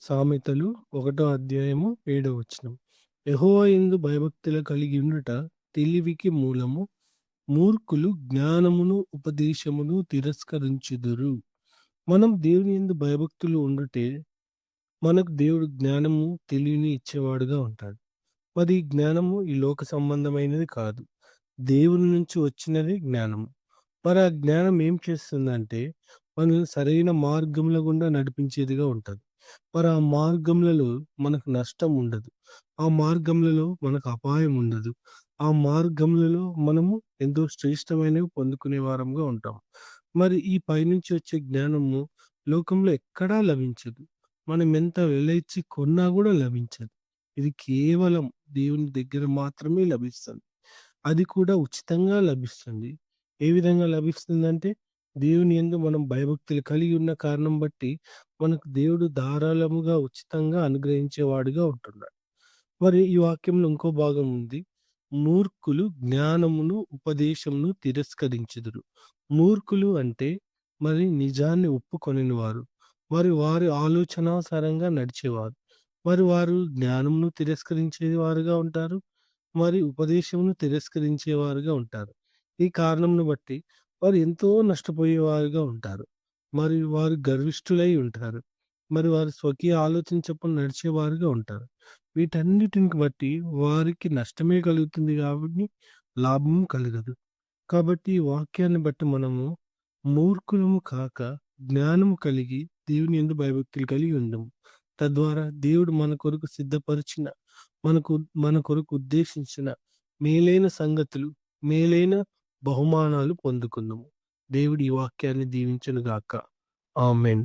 సామెతలు 1 అధ్యాయము 7 వచనం. యెహోవా యందు భయభక్తులు కలిగి ఉండుట తెలివికి మూలము. మూర్ఖులు జ్ఞానమును ఉపదేశమును తిరస్కరించుదురు. మనం దేవుని యందు భయభక్తులు ఉండుటే మనకు దేవుడు జ్ఞానము తెలివిని ఇచ్చేవాడుగా ఉంటాడు. మరి ఈ జ్ఞానము ఈ లోక సంబంధమైనది కాదు. దేవుని నుంచి వచ్చినది జ్ఞానము. మరి ఆ జ్ఞానం ఏం చేస్తుందంటే మనల్ని సరైన మార్గముల గుండా నడిపించేదిగా ఉంటది. మరి ఆ మార్గములలో మనకు నష్టం ఉండదు. ఆ మార్గములలో మనకు అపాయం ఉండదు. ఆ మార్గములలో మనము ఎంతో శ్రేష్టమైనవి పొందుకునే వారంగా ఉంటాం. మరి ఈ పైనుంచి వచ్చే జ్ఞానము లోకంలో ఎక్కడా లభించదు. మనం ఎంత వెల ఇచ్చి కొన్నా గూడా లభించదు. ఇది కేవలం దేవుని దగ్గర మాత్రమే లభిస్తుంది. అది కూడా ఉచితంగా లభిస్తుంది. ఏ విధంగా లభిస్తుందంటే దేవుని యందు మనం భయభక్తులు కలిగి ఉన్న కారణం బట్టి మనకు దేవుడు ధారాళముగా ఉచితంగా అనుగ్రహించేవాడుగా ఉంటున్నాడు. మరి ఈ వాక్యంలో ఇంకో భాగం ఉంది. మూర్ఖులు జ్ఞానమును, ఉపదేశమును తిరస్కరించుదురు. మూర్ఖులు అంటే మరి నిజాన్ని ఒప్పుకొనని వారు. మరి వారి ఆలోచనానుసారంగా నడిచేవారు. మరి వారు జ్ఞానమును తిరస్కరించే వారుగా ఉంటారు. మరి ఉపదేశమును తిరస్కరించేవారుగా ఉంటారు. ఈ కారణంను బట్టి వారు ఎంతో నష్టపోయేవారుగా ఉంటారు. మరి వారు గర్విష్ఠులై ఉంటారు. మరి వారు స్వకీయ ఆలోచన చొప్పున నడిచేవారుగా ఉంటారు. వీటన్నిటిని బట్టి వారికి నష్టమే కలుగుతుంది గాబట్టి లాభం కలగదు. కాబట్టి ఈ వాక్యాన్ని బట్టి మనము మూర్ఖులము కాక జ్ఞానము కలిగి దేవుని యందు భయభక్తులు కలిగి ఉందుము. తద్వారా దేవుడు మన కొరకు సిద్ధపరిచిన మనకు మన కొరకు ఉద్దేశించిన మేలైన సంగతులు, మేలైన బహుమానాలు పొందుకుందుము. దేవుడు ఈ వాక్యాన్ని దీవించును గాక. ఆమేన్.